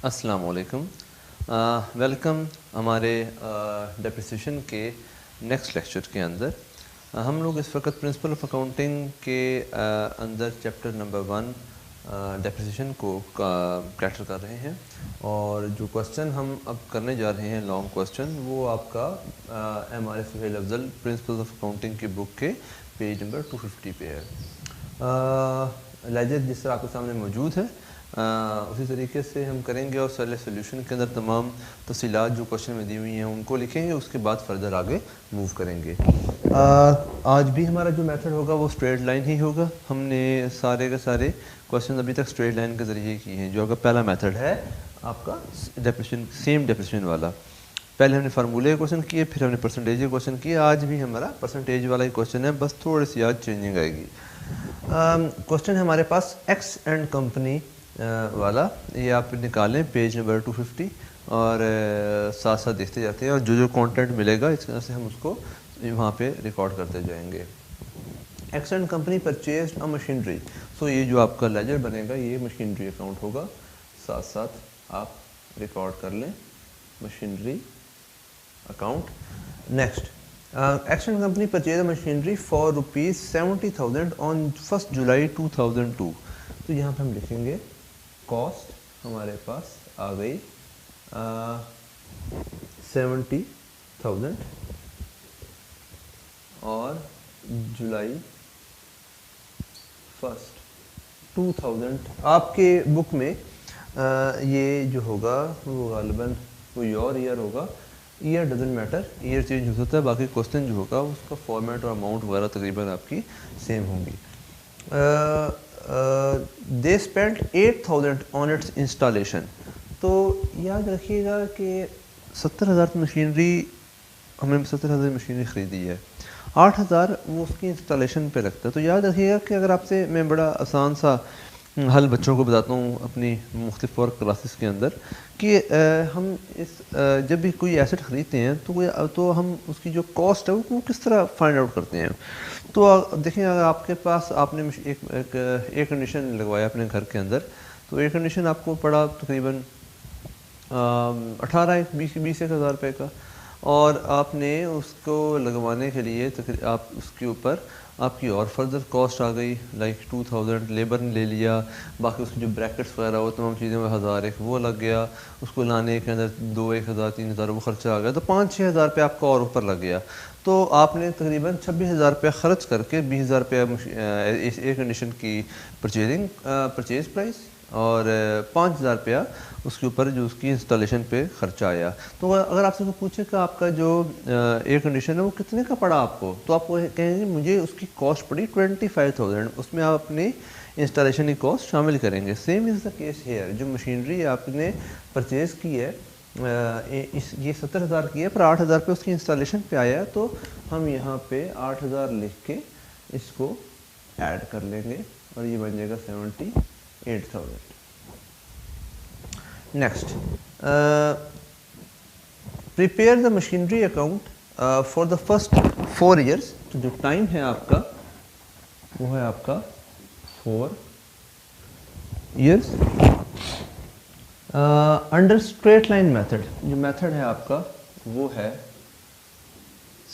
अस्सलाम वालेकुम। वेलकम हमारे डेप्रिसिएशन के नेक्स्ट लेक्चर के अंदर। हम लोग इस वक्त प्रिंसिपल ऑफ अकाउंटिंग के अंदर चैप्टर नंबर 1 डेप्रिसिएशन को कैटर कर रहे हैं, और जो क्वेश्चन हम अब करने जा रहे हैं लॉन्ग क्वेश्चन, वो आपका हमारे Suhail Afzal principle of accounting की बुक के पेज नंबर 250 पे है। लेजर जिस तरह आपके सामने मौजूद है उसी तरीके से हम करेंगे, और सारे सोल्यूशन के अंदर तमाम तफसीलात जो क्वेश्चन में दी हुई हैं उनको लिखेंगे, उसके बाद फर्दर आगे मूव करेंगे। आज भी हमारा जो मेथड होगा वो स्ट्रेट लाइन ही होगा। हमने सारे के सारे क्वेश्चन अभी तक स्ट्रेट लाइन के ज़रिए किए हैं। जो आपका पहला मेथड है आपका डेप्रिसिएशन, सेम डेप्रिसिएशन वाला, पहले हमने फार्मूले क्वेश्चन किए, फिर हमने परसेंटेज के क्वेश्चन किए। आज भी हमारा परसेंटेज वाला ही क्वेश्चन है, बस थोड़ी सी आज चेंजिंग आएगी। क्वेश्चन है हमारे पास एक्स एंड कंपनी वाला, ये आप निकालें पेज नंबर 250 और साथ साथ देखते जाते हैं, और जो जो कंटेंट मिलेगा इस तरह से हम उसको वहाँ पे रिकॉर्ड करते जाएंगे। X and company purchase a machinery, so ये जो आपका लेजर बनेगा ये मशीनरी अकाउंट होगा, साथ साथ आप रिकॉर्ड कर लें machinery account. Next, x and company purchase a machinery for ₹70,000 on 1 जुलाई 2002। तो यहाँ पे हम लिखेंगे कॉस्ट हमारे पास आ गई 70,000 और जुलाई 1 2000। आपके बुक में ये जो होगा वो गालिबन कोई और ईयर होगा, year doesn't matter, year change हो सकता है, बाकी क्वेश्चन जो होगा उसका फॉर्मेट और अमाउंट वगैरह तकरीबन आपकी सेम होंगी। They spend 8,000 on it's installation. तो याद रखिएगा कि 70,000 मशीनरी, हमने 70,000 मशीनरी ख़रीदी है, 8,000 वो उसकी इंस्टॉलेशन पे लगता है। तो याद रखिएगा कि अगर आपसे मैं बड़ा आसान सा हल बच्चों को बताता हूँ अपनी मुख्तलिफ वर्क क्लासेस के अंदर कि हम इस जब भी कोई एसेट ख़रीदते हैं तो हम उसकी जो कॉस्ट है वो किस तरह फाइंड आउट करते हैं। तो देखें, अगर आपके पास आपने एक एयर कंडीशन लगवाया अपने घर के अंदर, तो एयर कंडीशन आपको पड़ा तकरीबन 18-20 हज़ार रुपये का, और आपने उसको लगवाने के लिए आप उसके ऊपर आपकी और फर्दर कॉस्ट आ गई, लाइक 2,000 लेबर ने ले लिया, बाकी उसकी जो ब्रैकेट्स वगैरह वो तमाम चीज़ें में 1,000 एक वो लग गया, उसको लाने के अंदर 2-1,000-3,000 वो खर्चा आ गया, तो 5-6 हज़ार रुपये आपका और ऊपर लग गया। तो आपने तकरीबन 26,000 रुपये खर्च करके 20,000 रुपये इस एयर कंडीशन की परचेज प्राइस और 5,000 रुपया उसके ऊपर जो उसकी इंस्टॉलेशन पे खर्चा आया। तो अगर आपसे कोई पूछे कि आपका जो एयर कंडीशन है वो कितने का पड़ा आपको, तो आप कहेंगे मुझे उसकी कॉस्ट पड़ी 25,000, उसमें आप अपनी इंस्टॉलेशन की कॉस्ट शामिल करेंगे। Same is the case hair, जो मशीनरी आपने परचेज़ की है ये 70,000 की है, पर 8,000 रुपये उसकी इंस्टॉलेशन पे आया है, तो हम यहाँ पे 8,000 लिख के इसको ऐड कर लेंगे और ये बन जाएगा 78,000। Next, prepare the machinery account for the first 4 years. तो जो टाइम है आपका वो है आपका 4 years under straight line method. जो मेथड है आपका वो है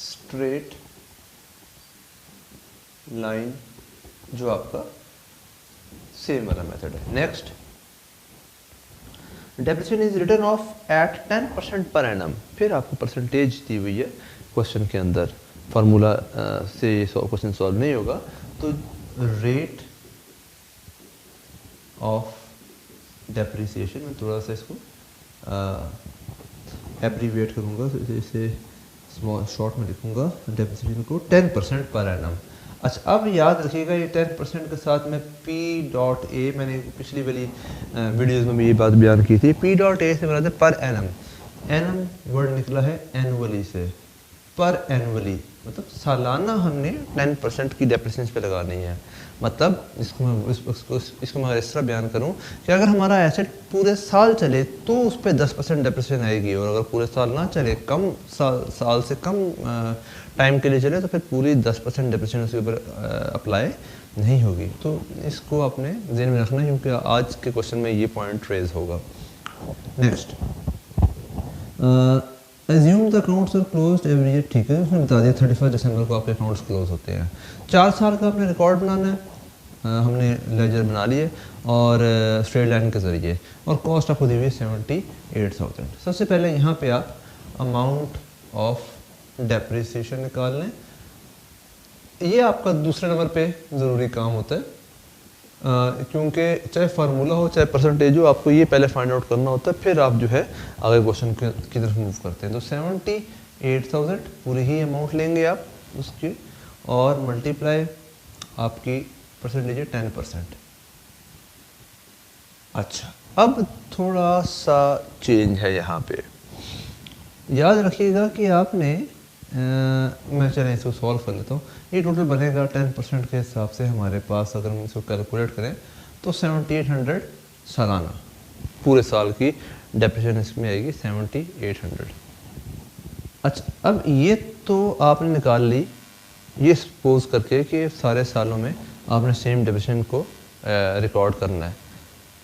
स्ट्रेट लाइन, जो आपका सेम वाला मेथड है। Next, depreciation is return of at 10% per annum. फिर आपको परसेंटेज दी हुई है क्वेश्चन के अंदर, फार्मूला से क्वेश्चन सॉल्व नहीं होगा। तो रेट ऑफ डेप्रिसिएशन, मैं थोड़ा सा इसको एब्रीविएट करूँगा, तो इसे स्मॉल शॉर्ट में लिखूँगा, डेप्रिसिएशन को 10% पर एनम। अच्छा, अब याद रखिएगा ये 10% के साथ में P.A, मैंने पिछली वाली वीडियोज़ में भी ये बात बयान की थी, P.A से मतलब पर एनम। एनम वर्ड निकला है एनुअली से, पर एनुअली मतलब सालाना हमने 10% की डेप्रिसिएशन पे लगानी है। मतलब इसको मैं इस तरह बयान करूं कि अगर हमारा एसेट पूरे साल चले तो उस पर 10% डेप्रिसिएशन आएगी, और अगर पूरे साल ना चले, कम साल से कम टाइम के लिए चले, तो फिर पूरी 10% डेप्रिसिएशन उसके ऊपर अप्लाई नहीं होगी। तो इसको आपने ज़हन में रखना है, क्योंकि आज के क्वेश्चन में ये पॉइंट रेज होगा। Next, assume the accounts are closed every year, ठीक है, उसने बता दिया 31 दिसंबर को आपके अकाउंट्स क्लोज होते हैं। 4 साल का आपने रिकॉर्ड बनाना है, हमने लेजर बना लिए और स्ट्रेट लाइन के ज़रिए, और कॉस्ट आपको दी हुई है 78,000। सबसे पहले यहाँ पे आप अमाउंट ऑफ डेप्रिसिएशन निकाल लें, ये आपका दूसरे नंबर पे ज़रूरी काम होता है, क्योंकि चाहे फार्मूला हो चाहे परसेंटेज हो, आपको ये पहले फाइंड आउट करना होता है, फिर आप जो है आगे क्वेश्चन की तरफ मूव करते हैं। तो 78,000 पूरी ही अमाउंट लेंगे आप उसकी, और मल्टीप्लाई आपकी परसेंटेज है 10%। अच्छा, अब थोड़ा सा चेंज है यहाँ पे, याद रखिएगा कि आपने मैं चलें इसको सॉल्व कर लेता हूँ। ये टोटल बनेगा 10% के हिसाब से हमारे पास, अगर हम इसको कैलकुलेट करें तो 7800 सालाना, पूरे साल की डेप्रिसिएशन इसमें आएगी 7800। अच्छा, अब ये तो आपने निकाल ली, ये सपोज करके कि सारे सालों में आपने सेम डेप्रिसिएशन को रिकॉर्ड करना है,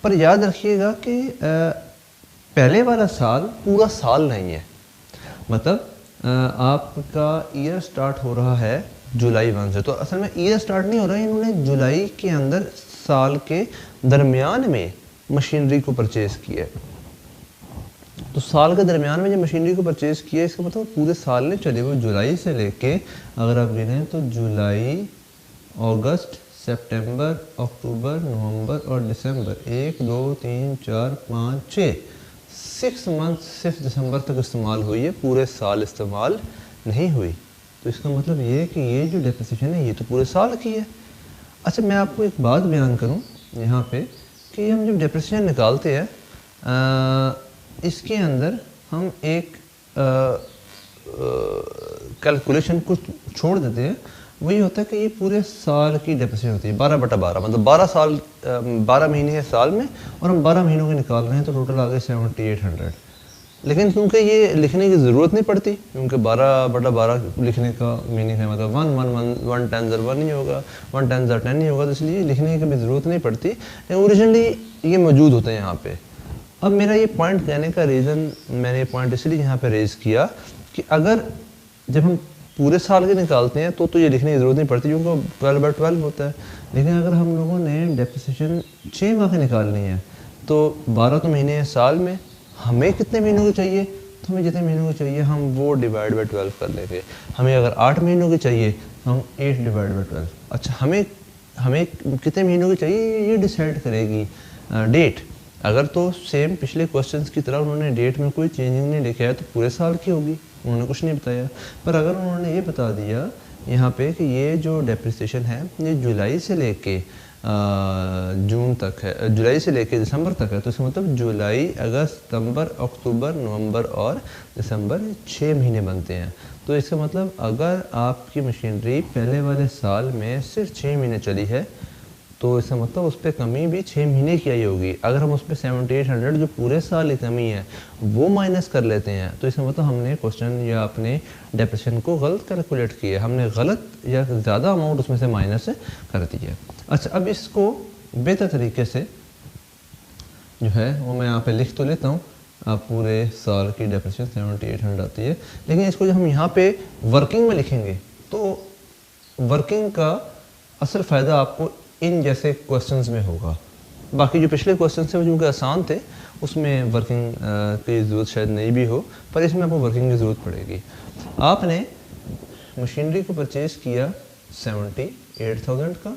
पर याद रखिएगा कि पहले वाला साल पूरा साल नहीं है, मतलब आपका ईयर स्टार्ट हो रहा है जुलाई 1 से, तो असल में ईयर स्टार्ट नहीं हो रहा है, इन्होंने जुलाई के अंदर साल के दरमियान में मशीनरी को परचेज़ किया है। तो साल के दरमियान में जो मशीनरी को परचेज़ किया, इसका मतलब पूरे साल ने चले हुए जुलाई से लेके, अगर आप गिनें तो जुलाई, अगस्त, सितंबर, अक्टूबर, नवंबर और दिसंबर, 1 2 3 4 5 6 मंथ सिर्फ दिसंबर तक इस्तेमाल हुई है, पूरे साल इस्तेमाल नहीं हुई। तो इसका मतलब ये है कि ये जो डेप्रिसिएशन है ये तो पूरे साल की है। अच्छा, मैं आपको एक बात बयान करूं यहाँ पे कि हम जब डेप्रिसिएशन निकालते हैं, इसके अंदर हम एक कैलकुलेशन को छोड़ देते हैं, वही होता है कि ये पूरे साल की डेप्रिसिएशन होती है 12/12, मतलब 12 महीने हैं साल में, और हम 12 महीनों के निकाल रहे हैं, तो टोटल आ गए 7800। लेकिन क्योंकि ये लिखने की ज़रूरत नहीं पड़ती, क्योंकि 12/12 लिखने का मीनिंग है मतलब 1 10 1 नहीं होगा, 1 10 10 नहीं होगा, तो इसलिए लिखने की भी ज़रूरत नहीं पड़ती, लेकिन ओरिजिनली ये मौजूद होते हैं यहाँ पे। अब मेरा ये पॉइंट कहने का रीज़न, मैंने ये पॉइंट इसलिए यहाँ पे रेज़ किया कि अगर जब हम पूरे साल के निकालते हैं तो ये लिखने की ज़रूरत नहीं पड़ती, क्योंकि 12/12 होता है। लेकिन अगर हम लोगों ने डेप्रिसिएशन 6 माह की निकालनी है, तो 12 तो महीने हैं साल में, हमें कितने महीनों की चाहिए, तो हमें जितने महीनों की चाहिए हम वो डिवाइड बाई 12 कर लेंगे। हमें अगर 8 महीनों की चाहिए तो हम 8 डिवाइड बाई 12। अच्छा, हमें कितने महीनों की चाहिए ये डिसाइड करेगी डेट। अगर तो सेम पिछले क्वेश्चंस की तरह उन्होंने डेट में कोई चेंजिंग नहीं लिखा है तो पूरे साल की होगी, उन्होंने कुछ नहीं बताया। पर अगर उन्होंने ये बता दिया यहाँ पे कि ये जो डेप्रिसिएशन है ये जुलाई से लेके जून तक है, जुलाई से लेके दिसंबर तक है, तो इसका मतलब जुलाई, अगस्त, सितंबर, अक्टूबर, नवंबर और दिसंबर 6 महीने बनते हैं। तो इसका मतलब अगर आपकी मशीनरी पहले वाले साल में सिर्फ 6 महीने चली है, तो इसका मतलब उस पर कमी भी 6 महीने की आई होगी। अगर हम उस पर 7800 जो पूरे साल की कमी है वो माइनस कर लेते हैं, तो इसका मतलब हमने क्वेश्चन या अपने डेप्रिसिएशन को गलत कैलकुलेट किया, हमने गलत या ज़्यादा अमाउंट उसमें से माइनस कर दिया। अच्छा, अब इसको बेहतर तरीके से जो है वो मैं यहाँ पे लिख तो लेता हूँ, आप पूरे साल की डेप्रिसिएशन 7800 आती है, लेकिन इसको जब हम यहाँ पे वर्किंग में लिखेंगे तो वर्किंग का असल फ़ायदा आपको इन जैसे क्वेश्चंस में होगा। बाकी जो पिछले क्वेश्चन थे वो जो आसान थे उसमें वर्किंग की ज़रूरत शायद नहीं भी हो, पर इसमें आपको वर्किंग की ज़रूरत पड़ेगी। आपने मशीनरी को परचेज़ किया 78,000 का,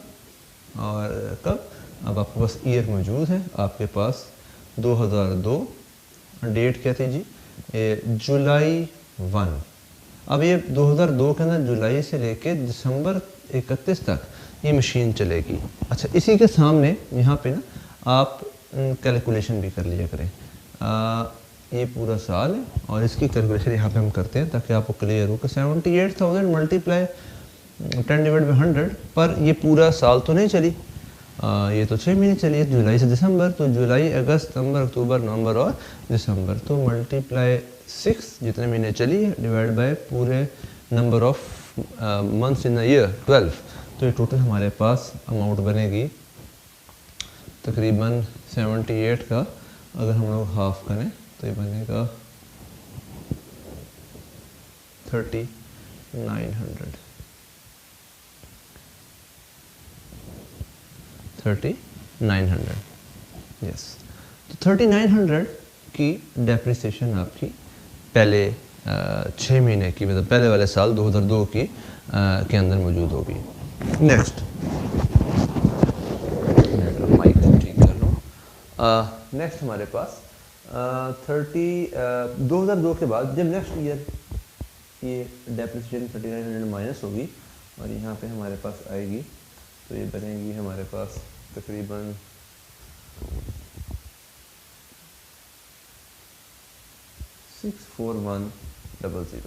और कब, अब आपके पास ईयर मौजूद है, आपके पास 2002, डेट क्या थी जी, जुलाई 1। अब ये 2002 के अंदर जुलाई से लेके दिसंबर 31 तक ये मशीन चलेगी। अच्छा, इसी के सामने यहाँ पे ना आप कैलकुलेशन भी कर लिया करें, ये पूरा साल है और इसकी कैलकुलेशन यहाँ पे हम करते हैं ताकि आपको क्लियर हो कि 78,000 मल्टीप्लाई 10 डिवाइड बाई 100, पर ये पूरा साल तो नहीं चली, ये तो 6 महीने चली है, जुलाई से दिसंबर, तो जुलाई, अगस्त, सितंबर, अक्टूबर, नवंबर और दिसंबर, तो मल्टीप्लाई 6 जितने महीने चली है डिवाइड बाय पूरे number of months in the year 12, तो ये टोटल हमारे पास अमाउंट बनेगी तकरीबन 78 का अगर हम लोग हाफ करें तो ये बनेगा 3900 यस। तो 3900 की डेप्रिसिएशन आपकी पहले 6 महीने की, मतलब पहले वाले साल 2002 की के अंदर मौजूद होगी। नेक्स्ट माइक ठीक कर लो। नेक्स्ट हमारे पास 2002 के बाद जब नेक्स्ट ईयर ये डेप्रिसिएशन 3900 माइनस होगी और यहाँ पे हमारे पास आएगी तो ये बनेगी हमारे पास तकरीबन 64100।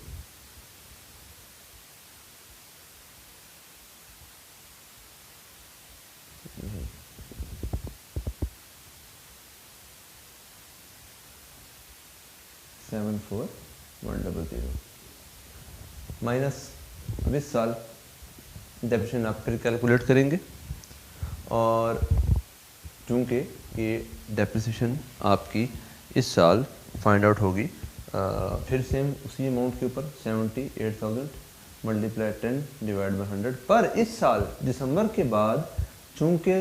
माइनस 20 साल डेप्रिसिएशन आप फिर कैलकुलेट करेंगे और चूँकि ये डेप्रिसिएशन आपकी इस साल फाइंड आउट होगी फिर सेम उसी अमाउंट के ऊपर 78,000 मल्टीप्लाई 10 डिवाइड बाई 100। पर इस साल दिसंबर के बाद चूँकि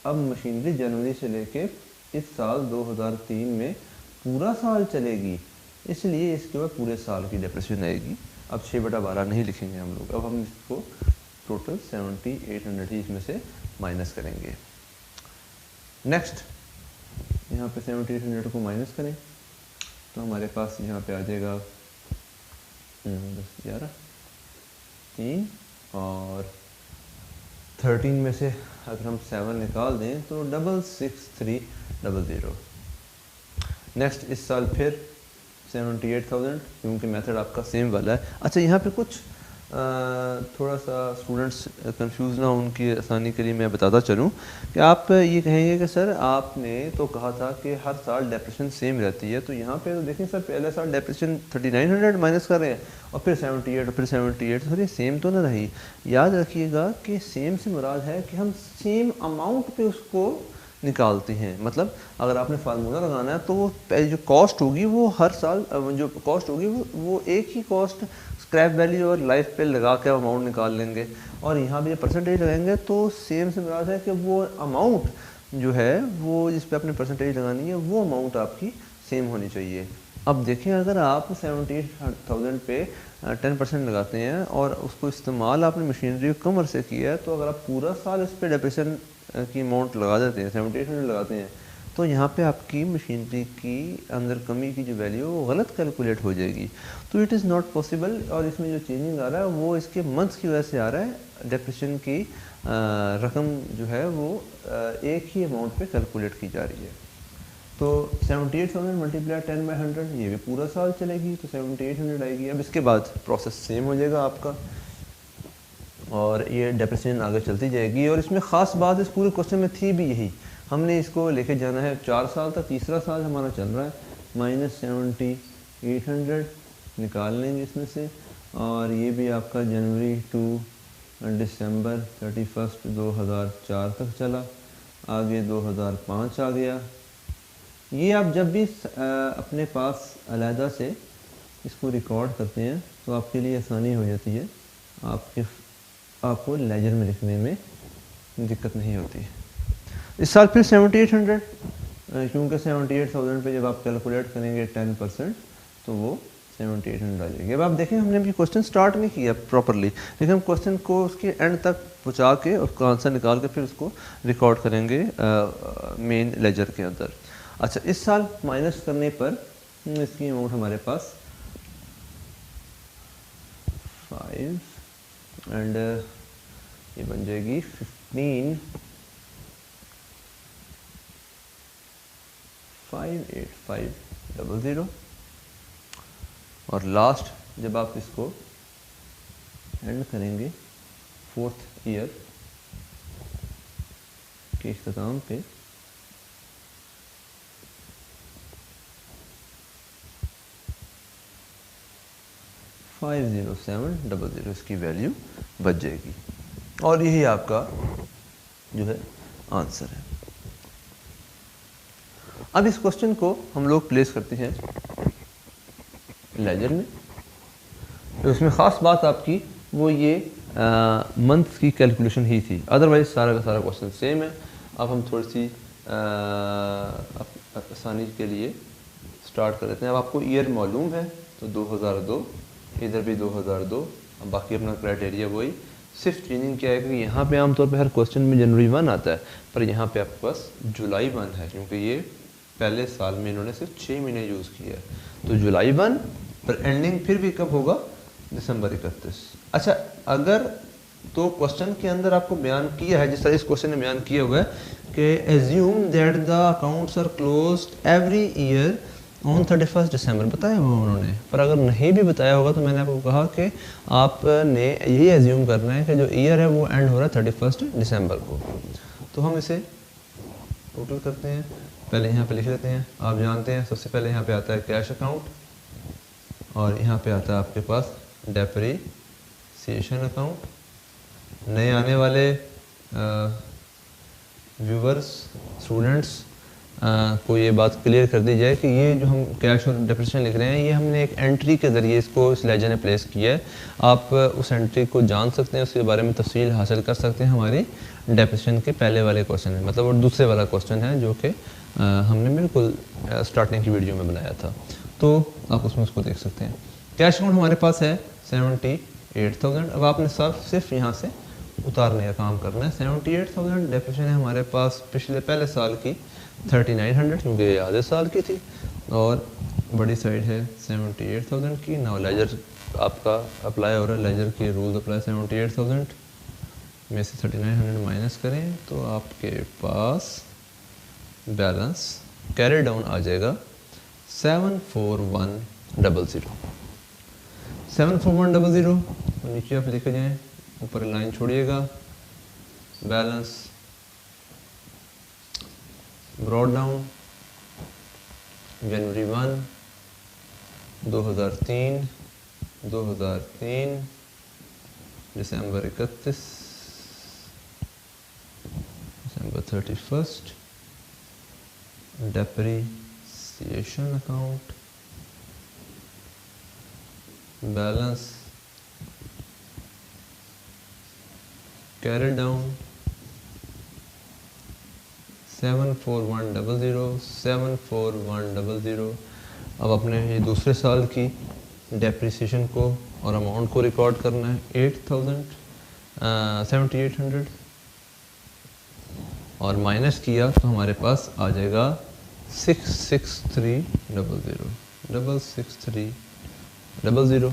अब मशीनरी जनवरी से लेके इस साल 2003 में पूरा साल चलेगी, इसलिए इसके बाद पूरे साल की डेप्रिसिएशन आएगी। अब 6/12 नहीं लिखेंगे हम लोग, अब हम इसको टोटल 7800 ही इसमें से माइनस करेंगे। नेक्स्ट यहाँ पे 7800 को माइनस करें तो हमारे पास यहाँ पे आ जाएगा 10 11 3 और 13 में से अगर हम 7 निकाल दें तो 66300। नेक्स्ट इस साल फिर 78,000 क्योंकि मेथड आपका सेम वाला है। अच्छा यहाँ पे कुछ थोड़ा सा स्टूडेंट्स कंफ्यूज ना हो, उनकी आसानी के लिए मैं बताता चलूँ कि आप ये कहेंगे कि सर आपने तो कहा था कि हर साल डेप्रिसिएशन सेम रहती है, तो यहाँ पे तो देखें सर पहले साल डेप्रिसिएशन 3900 माइनस कर रहे हैं और फिर 78 और फिर 78, सर ये सेम तो ना रही। याद रखिएगा कि सेम से मुराद है कि हम सेम अमाउंट पे उसको निकालते हैं। मतलब अगर आपने फार्मूला लगाना है तो वो जो कॉस्ट होगी वो हर साल जो कॉस्ट होगी वो एक ही कॉस्ट स्क्रैप वैल्यू और लाइफ पे लगा के अमाउंट निकाल लेंगे और यहाँ भी परसेंटेज लगाएंगे तो सेम से मुराद है कि वो अमाउंट जो है वो जिस पे आपने परसेंटेज लगानी है वो अमाउंट आपकी सेम होनी चाहिए। अब देखें अगर आप 78,000 पे 10% लगाते हैं और उसको इस्तेमाल आपने मशीनरी कम अरसे किया है, तो अगर आप पूरा साल इस पर डेप्रिसिएशन की अमाउंट लगा देते हैं 7800 लगाते हैं तो यहाँ पे आपकी मशीनरी की अंदर कमी की जो वैल्यू वो गलत कैलकुलेट हो जाएगी। तो इट इज़ नॉट पॉसिबल और इसमें जो चेंजिंग आ रहा है वो इसके मंथ्स की वजह से आ रहा है। डेप्रिसिएशन की रकम जो है वो एक ही अमाउंट पे कैलकुलेट की जा रही है। तो 78,000 मल्टीप्लाई 10 बाई 100 ये भी पूरा साल चलेगी तो 7800 आएगी। अब इसके बाद प्रोसेस सेम हो जाएगा आपका और ये डेप्रिसिएशन आगे चलती जाएगी। और इसमें ख़ास बात इस पूरे क्वेश्चन में थी भी यही, हमने इसको लेके जाना है 4 साल तक, तीसरा साल हमारा चल रहा है। -7800 निकाल लेंगे इसमें से और ये भी आपका जनवरी टू दिसंबर 31 2004 तक चला, आगे 2005 आ गया। ये आप जब भी अपने पास अलहदा से इसको रिकॉर्ड करते हैं तो आपके लिए आसानी हो जाती है, आपको लेजर में लिखने में दिक्कत नहीं होती है। इस साल फिर 7800 क्योंकि 78,000 पे जब आप कैलकुलेट करेंगे 10% तो वो 7800 आ जाएगी। अब आप देखें हमने अभी क्वेश्चन स्टार्ट नहीं किया प्रॉपरली, लेकिन हम क्वेश्चन को उसके एंड तक पहुँचा के उसका आंसर निकाल के फिर उसको रिकॉर्ड करेंगे मेन लेजर के अंदर। अच्छा इस साल माइनस करने पर इसकी अमाउंट हमारे पास 5 एंड ये बन जाएगी 15,58500 और लास्ट जब आप इसको एंड करेंगे 4th ईयर के इख्तिताम पे 50700 इसकी वैल्यू बच जाएगी और यही आपका जो है आंसर है। अब इस क्वेश्चन को हम लोग प्लेस करते हैं लेजर में। तो इसमें ख़ास बात आपकी वो ये मंथ की कैलकुलेशन ही थी, अदरवाइज सारा का सारा क्वेश्चन सेम है। अब हम थोड़ी सी आसानी के लिए स्टार्ट कर देते हैं। अब आपको ईयर मालूम है तो 2002, इधर भी 2002, अब बाकी अपना क्राइटेरिया वही। सिर्फ चेंजिंग क्या है कि यहाँ पे आमतौर पे हर क्वेश्चन में जनवरी 1 आता है, पर यहाँ पे आपके पास जुलाई 1 है, क्योंकि ये पहले साल में इन्होंने सिर्फ 6 महीने यूज़ किया है। तो जुलाई 1, पर एंडिंग फिर भी कब होगा? दिसंबर 31। अच्छा, अगर तो क्वेश्चन के अंदर आपको बयान किया है, जिस तरह इस क्वेश्चन में बयान किया हुआ है कि assume that the accounts are closed every year on 31 December, बताया हुआ उन्होंने। पर अगर नहीं भी बताया होगा तो मैंने आपको कहा कि आपने यही एज्यूम करना है कि जो ईयर है वो एंड हो रहा है 31 दिसंबर को। तो हम इसे टोटल करते हैं, पहले यहाँ पे लिख लेते हैं। आप जानते हैं सबसे पहले यहाँ पे आता है कैश अकाउंट, और यहाँ पे आता है आपके पास डेप्रिसिएशन अकाउंट। नए आने वाले व्यूवर्स, स्टूडेंट्स को ये बात क्लियर कर दी जाए कि ये जो हम कैश और डेप्रिसिएशन लिख रहे हैं, ये हमने एक एंट्री के ज़रिए इसको इस लेजर ने प्लेस किया है। आप उस एंट्री को जान सकते हैं, उसके बारे में तफसील हासिल कर सकते हैं हमारी डेप्रिसिएशन के पहले वाले क्वेश्चन में, मतलब और दूसरे वाला क्वेश्चन है जो कि हमने बिल्कुल स्टार्टिंग की वीडियो में बनाया था, तो आप उसमें उसको देख सकते हैं। कैश अकाउंट हमारे पास है 78,000। अब आपने सिर्फ यहाँ से उतारने का काम करना है। 78,000 डेप्रिसिएशन है हमारे पास पहले साल की 3900, क्योंकि ये आधे साल की थी, और बड़ी साइड है 78,000 की। नाउ लेजर आपका अप्लाई हो रहा है, लेजर के रूल्स अप्लाई। 78,000 में से 3900 माइनस करें तो आपके पास बैलेंस कैरी डाउन आ जाएगा 74100। 74100 तो नीचे आप लिखे जाएँ, ऊपर line छोड़िएगा। Balance brought down January 1 2003, दिसंबर 31, दिसंबर 31, depreciation account balance carry down 74100। अब अपने ये दूसरे साल की डेप्रिसिएशन को और अमाउंट को रिकॉर्ड करना है 7800, और माइनस किया तो हमारे पास आ जाएगा 66300।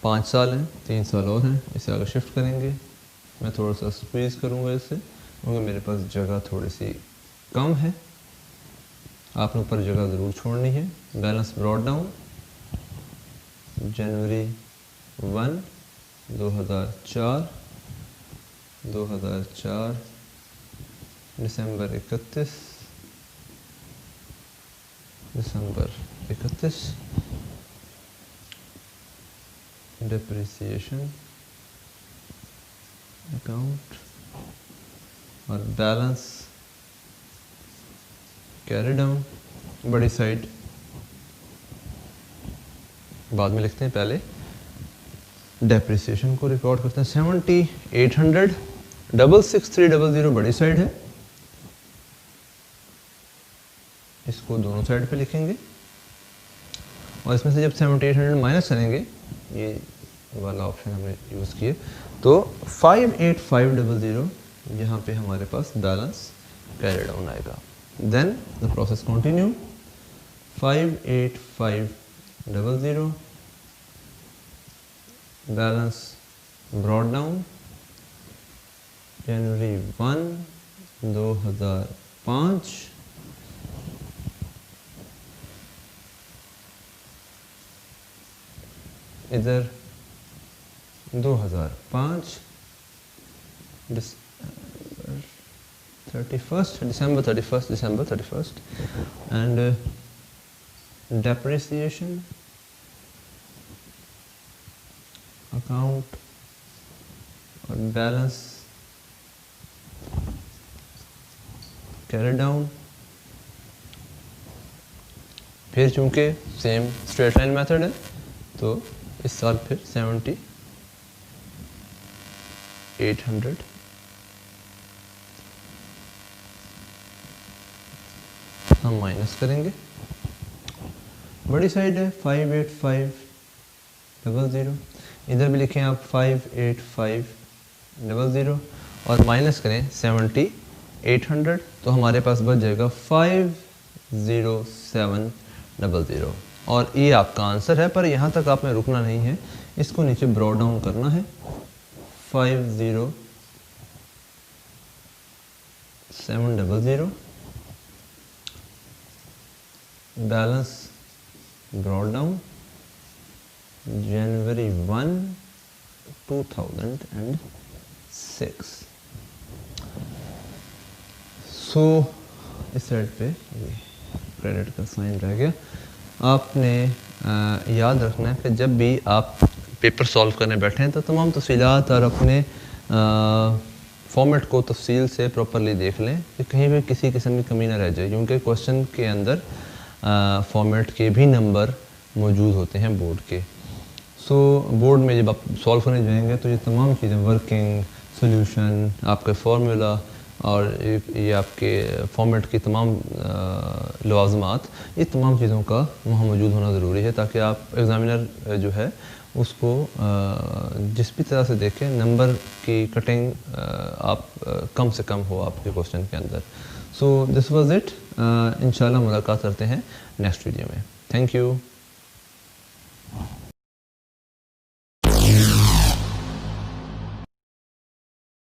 5 साल हैं, 3 साल और हैं, इसे आगे शिफ्ट करेंगे। मैं थोड़ा सा स्क्वीज़ करूँगा इसे, क्योंकि मेरे पास जगह थोड़ी सी कम है, आपने ऊपर जगह ज़रूर छोड़नी है। बैलेंस ब्रॉड डाउन जनवरी 1 2004, दिसंबर 31, डेप्रिसिएशन अकाउंट और बैलेंस कैरी डाउन। बड़ी साइड बाद में लिखते हैं, पहले डेप्रिसिएशन को रिकॉर्ड करते हैं। 7800, 66300 बड़ी साइड है, इसको दोनों साइड पे लिखेंगे, और इसमें से जब 7800 माइनस करेंगे, ये वाला ऑप्शन हमने यूज़ किए, तो 58500 यहाँ पे हमारे पास बैलेंस कैरी डाउन आएगा। Then the process continue. 58500 balance brought down January 1 2005, इधर 2005 December 31st, and depreciation account or balance carry down फिर चूँकि सेम स्ट्रेट लाइन मेथड है तो इस साल फिर 7800 हम माइनस करेंगे। बड़ी साइड है 58500, इधर भी लिखें आप 58500 और माइनस करें 7800 तो हमारे पास बच जाएगा 50700 और ये आपका आंसर है। पर यहाँ तक आपने रुकना नहीं है, इसको नीचे ब्रॉड डाउन करना है। 50700 बैलेंस ब्रॉड डाउन जनवरी 1 2006। सो इस साइड पे क्रेडिट का साइन रह गया। आपने याद रखना है कि जब भी आप पेपर सॉल्व करने बैठे हैं तो तमाम तफसीलात और अपने फॉर्मेट को तफसील से प्रॉपरली देख लें कि कहीं भी किसी किस्म की कमी ना रह जाए, क्योंकि क्वेश्चन के अंदर फॉर्मेट के भी नंबर मौजूद होते हैं बोर्ड के। सो बोर्ड में जब आप सॉल्व करने जाएंगे तो ये तमाम चीज़ें, वर्किंग, सोल्यूशन, आपका फार्मूला और ये आपके फॉर्मेट की तमाम लवाज़मात, ये तमाम चीज़ों का वहाँ मौजूद होना ज़रूरी है ताकि आप एग्ज़ामिनर जो है उसको जिस भी तरह से देखें नंबर की कटिंग आप कम से कम हो आपके क्वेश्चन के अंदर। So this was it. इंशाल्लाह मुलाकात करते हैं नेक्स्ट वीडियो में। Thank you.